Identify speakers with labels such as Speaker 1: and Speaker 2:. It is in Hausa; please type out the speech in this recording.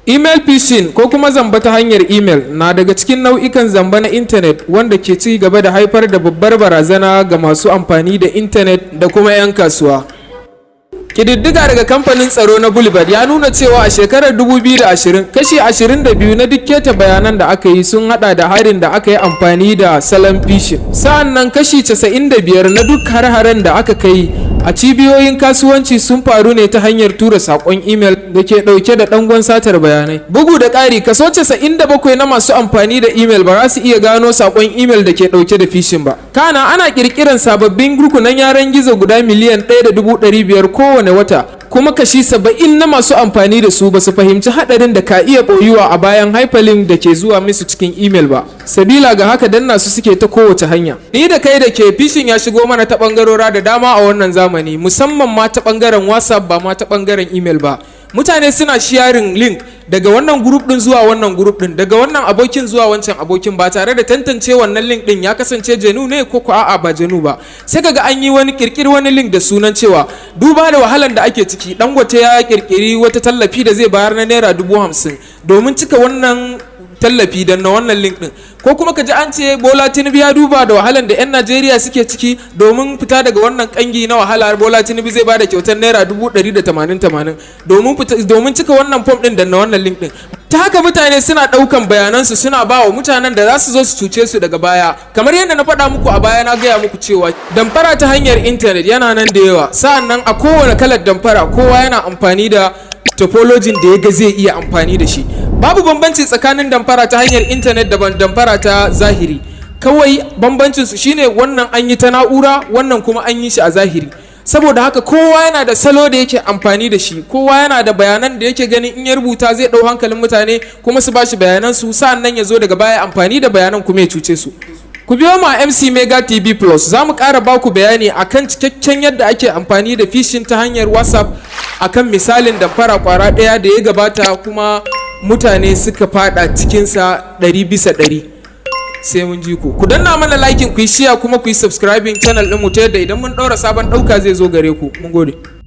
Speaker 1: Email phishing ko kuma zamba ta hanyar email na daga cikin nau'ikan zamba na intanet wanda ke ci gaba da haifar da babbar barazana ga masu amfani da intanet da kuma 'yan kasuwa. Kididdiga daga kamfanin tsaro na Bulbard ya nuna cewa a shekarar 2020 kashi 22 na duk keta bayanan da aka yi sun hada da harin da aka yi amfani da salon phishing. Sa'annan kashi 95 na duk har-haren da aka kai a cibiyoyin kasuwanci sun faru ne ta hanyar tura sakon email da ke dauke da dangon satar bayanai. Bugu da ƙari, kaso 97 na masu amfani da email ba za su iya gano sakon email da ke dauke da phishing ba. Kana ana kirkiran sababbin rukunan yaran gizo guda miliyan 1.500 kowane wata, kuma kashi 70 na masu amfani da su ba su fahimci hadarin da ka iya boyuwa a bayan hyperlink da ke zuwa musu cikin email ba. Sabila ga haka danna su suke ta kowace hanya. Ni da kai da ke phishing ya shigo mana ta bangarora da dama a wannan zamani, musamman ma ta bangaren WhatsApp ba ma ta bangaren email ba. Mutane suna shiyarin link daga wannan group din zuwa wannan group din, daga wannan abokin zuwa wancan abokin, ba tare da tantance wannan link din ya kasance jenu ne ko ko a'a ba jenu ba. Sai kaga an yi wani wani link da sunan cewa duba da wahalan da ake ciki, Dangote ya kirkiri wata tallafi da zai bayar na naira 50,000 domin cika wannan tallafi dan na wannan link din, ko kuma kaji an ce Bola Tinubu ya duba da wahalan da 'yan Najeriya suke ciki domin fita daga wannan kangi na wahala. Bola Tinubu zai bada kyautar naira 180,000 domin cika wannan form din da na wannan link din. Ta haka mutane suna daukan bayanansu suna ba wa mutanen da za su zo su cuce su daga baya. Kamar yadda na faɗa muku a baya, na gaya muku cewa damfara ta hanyar intanet yana nan da yawa. Sa'an nan a kowane kalar damfara kowa yana amfani da topologin da ya ga zai iya amfani da shi. Babu bambanci tsakanin damfara ta hanyar intanet da damfara ta zahiri. Kawai bambancin su shine wannan an yi ta na'ura, wannan kuma an yi shi a zahiri. Saboda haka kowa yana da salo da yake amfani da shi, kowa yana da bayanan da yake ganin in ya rubuta zai dau hankalin mutane kuma su bashi bayanan su, sa'an nan ya zo daga baya amfani da bayanan kuma ya cuce su. Ku biyo ma MC Mega TV Plus, za mu ƙara baku bayani akan cikakken yadda ake amfani da phishing ta hanyar WhatsApp, akan misalin damfara kwara ɗaya da ya gabata kuma mutane suka fada cikinsa 100%. Sai mun ji ku. Ku danna mana like, ku yi share kuma ku yi subscribing channel ɗinmu ta yadda idan mun ɗaura sabon ɗauka zai zo gare ku. Mun gode.